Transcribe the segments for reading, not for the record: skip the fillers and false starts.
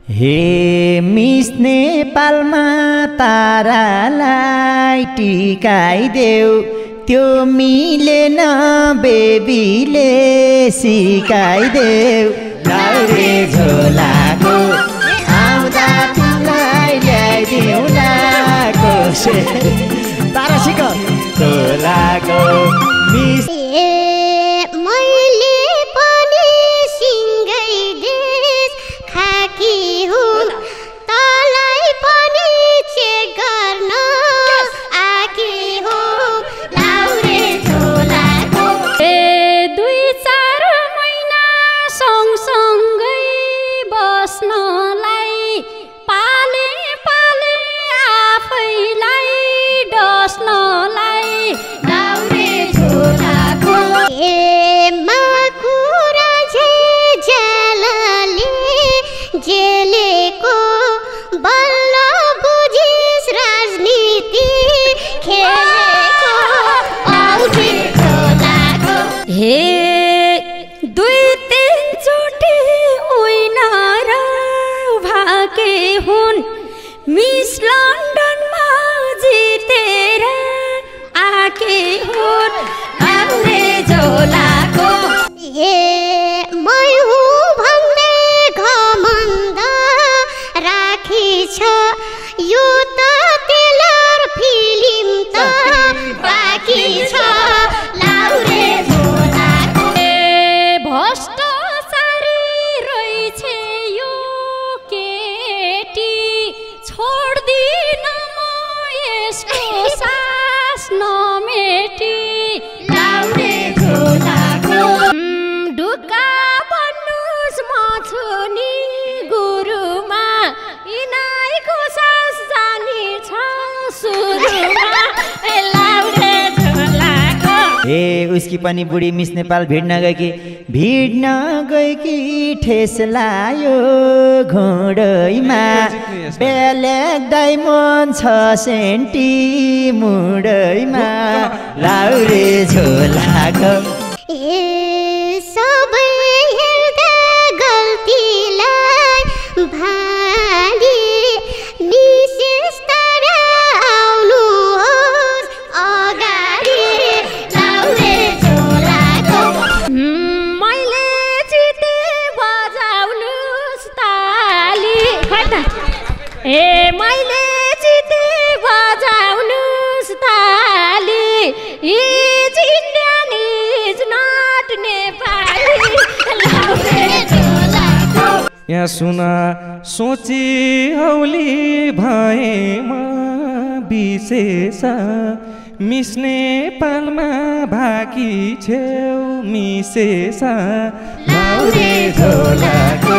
हे मिस नेपालमा तारालाई टिकाइदेऊ, त्यो मिलेन बेबीले सिकाइदेऊ। लाउरे झोलाको आउँदा तिमीलाई ल्याइदिउँला कोसे। तारा सिक झोलाको मिस मिस लन्डनमा जितेर आके हुन् आउने झोलाको। मै हुँ भन्ने घमण्ड राखी छ, यो त टेलर फिल्म त बाँकी छ। लाउरे झोलाको भ्रष्टाचारी रहेछ यो केटी, छोड्दिन म यसको सास नमेटी। लाउरे झोलाको ढुक्का बन्नुस् म छु नि गुरुमा, यिनाइको सास जानी छ सुरुमा। लाउरे झोलाको ए उसकी पनि बुढी मिस नेपाल भिड्न गएकी ठेस लायो घोडैमा। बेलेग डायमन्ड 6 सेन्टी मुडैमा। लाउरे झोलाको सबै हेर्दा गल्तीलाई भाली विशेष तारा आउनुहोस् अगाडि। लाउरे झोलाको मैले जिते बजाउनुस् ताली। ए मैले जिते बजाउनुस् ताली। Is Indian is not Nepali. लाउरे झोलाको यहाँ सुना सोची औली भएमा विशेष, मिस नेपालमा भाकी छेउ मिसेस। लाउरे झोलाको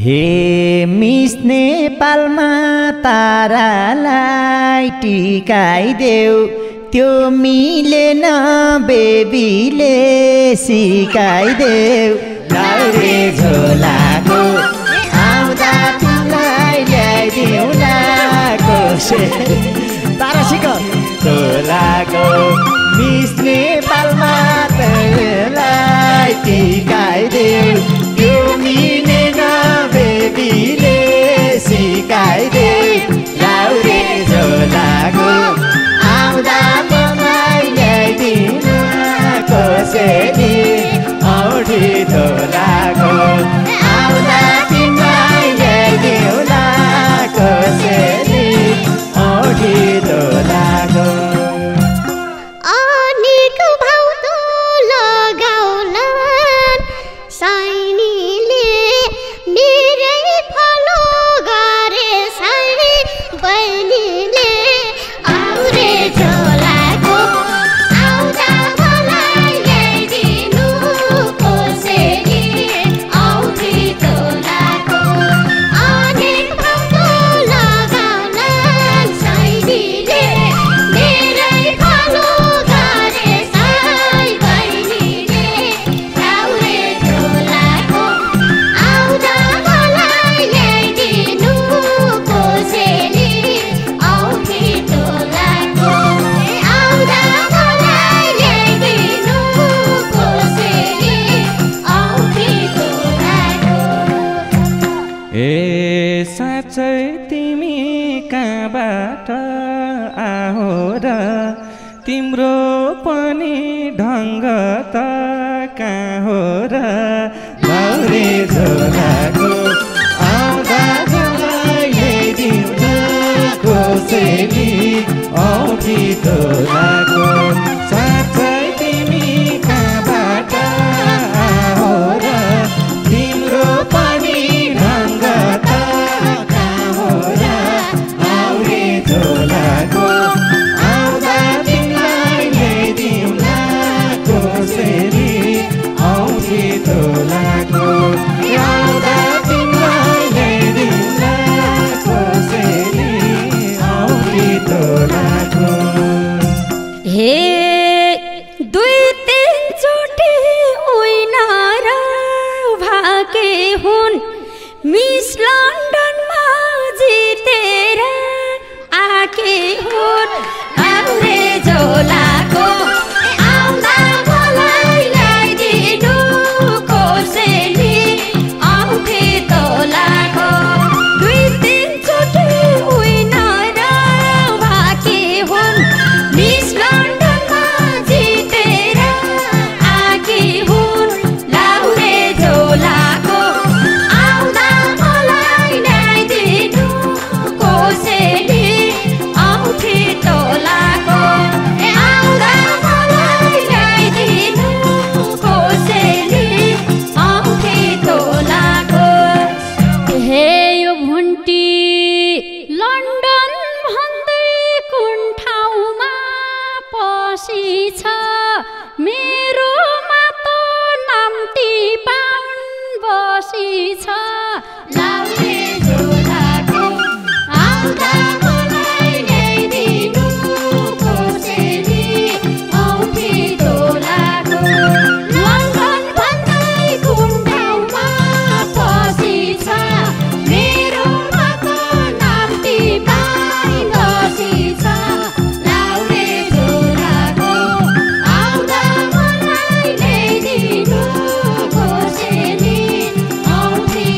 हे मिस नेपालमा तारालाई टिकाइदेऊ त्यो मिलेन बेबीले सिकाइदेऊ लाउरे झोलाको आउँदा तिमीलाई ल्याइदिउँला कोसे तारा सिक झोलाको मिस नेपालमा तारालाई टिकाइदेऊ त्यो मिलेन बेबीले सिकाइदेऊ लाउरे झोलाको आउँदा मलाई ल्याइदिउँला कोसेली औठी झोलाको आउँदा तिमीलाई ल्याइदिउँला कोसेली औठी झोलाको अनेक भाउतो लगाउलान् साइनीले मेरै फलो गरे साई बहिनीले आउरे झोलाको आउँदा मलाई ल्याइदिनु कोसेली औठी झोलाको अनेक भाउतो लगाउलान् साइनीले मेरै फलो गरे साई बहिनीले आउरे झोलाको आउँदा मलाई ल्याइदिनु कोसेली औठी झोलाको आउँदा मलाई ल्याइदिनु कोसेली औठी झोलाको ए साँच्चै तिमी कहाँबाट आहो र तिम्रो पनि ढङ्ग त कहाँ हो र लाउरे झोलाको आउँदा मलाई ल्याइदिउँला कोसेली औठी झोलाको साँच्चै तिमी कहाँबाट आहो र तिम्रो पनि ढङ्ग त कहाँ हो र लाउरे झोलाको आउँदा तिमीलाई ल्याइदिउँला कोसेली औठी झोलाको आउँदा तिमीलाई ल्याइदिउँला कोसेली औठी झोलाको हे दुई तीनचोटि उइनार भाके हुन् मिस लन्डनमा जितेर आके हुन् आउरे झोलाको आउँदा मलाई ल्याइदिनु कोसेली औठी झोलाको दुई तीनचोटि उइनार भाके हुन् मिस लन्डनमा जितेर आके हुन् लाउरे झोलाको आउँदा मलाई ल्याइदिनु कोसेली औठी झोलाको आउँदा मलाई ल्याइदिनु कोसेली औठी झोलाको हे यो भुन्टी लन्डन भन्दै कुन ठाउँमा पसिछ मेरो मातो नाम टिपाउन बसिछ लाउरे झोलाको आउँदा मलाई ल्याइदिनु कोसेली औठी झोलाको लन्डन भन्दै कुन ठाउँमा पसिछ मेरो मातो नाम टिपाउन बसिछ लाउरे झोलाको आउँदा मलाई ल्याइदिनु कोसेली औठी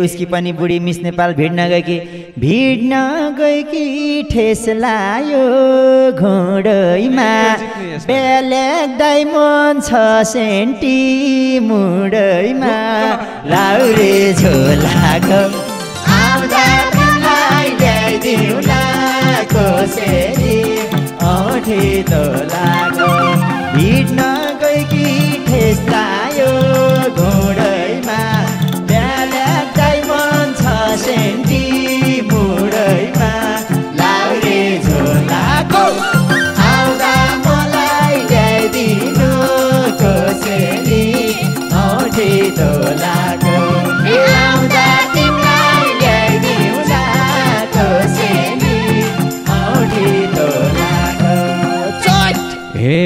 उसकी पनि बुढी मिस नेपाल भिड्न गएकी ठेस लायो घोडैमा बेलेग डाइमन्ड 6 सेन्टी मुडैमा लाउरे झोलाको आउँदा तिमीलाई ल्याइदिउँला कोसेली औँठी तोलाको भिड्न गएकी ठेस लायो घोडैमा सेन्टी मुडैमा लाउरे झोलाको आउँदा मलाई ल्याइदिनु कोसेली औँठी तोलाको आउँदा तिमीलाई ल्याइदिउँला कोसेली औँठी तोलाको हे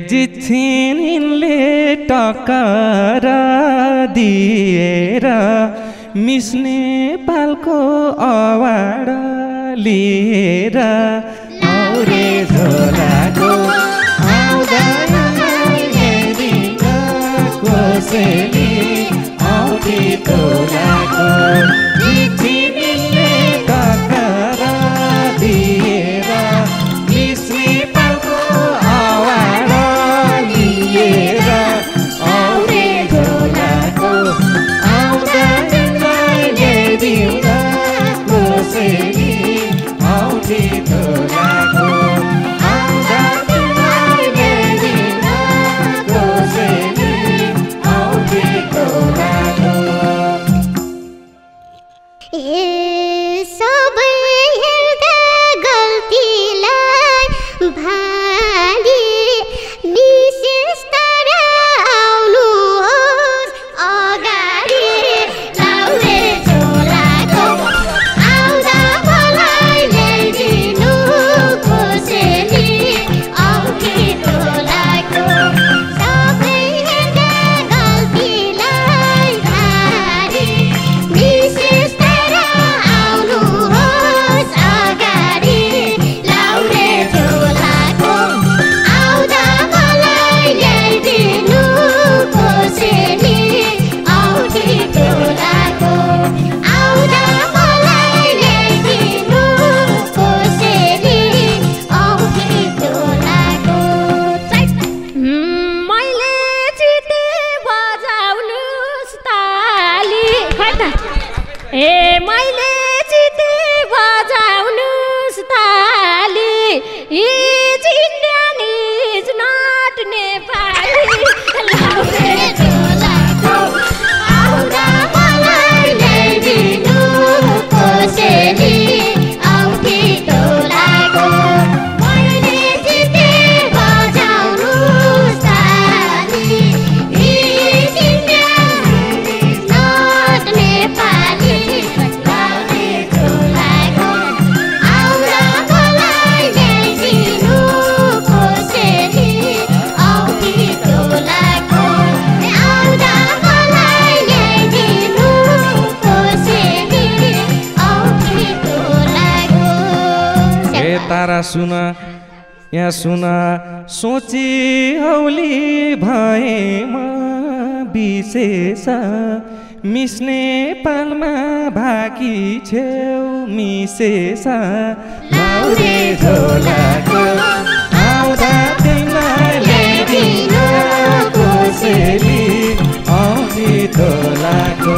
जित्छिनले टक्कर दिएर मिस नेपालको अवार्ड लिएर लाउरे झोलाको आउँदा कोसेली औँठी तोलाको जित्छिनले टक्कर दिएर मिस नेपालको अवार्ड लिएर औँठी झोलाको आउँदा दिउँला कोसेली औँठी तोलाको आउँदा तिमीलाई ल्याइदिउँला कोसेली औँठी तोलाको त ए मैले जिते बजाउनुस् ताली is Indian is not Nepali लाउरे झोलाको आउँदा मलाई ल्याइदिनु कोसेली औँठी झोलाको मैले जिते बजाउनुस् ताली is Indian is not Nepali लाउरे झोलाको आउँदा मलाई ल्याइदिनु कोसेली औँठी झोलाको आउँदा मलाई ल्याइदिनु कोसेली औँठी झोलाको ए तारा सुन यहाँ सुन सोची औली भएमा विशेष मिस्ने पालमा भाकी छेउ मिसेस लाउरे झोलाको आउँदा तिमीलाई ल्याइदिनु कोसेली औँठी झोलाको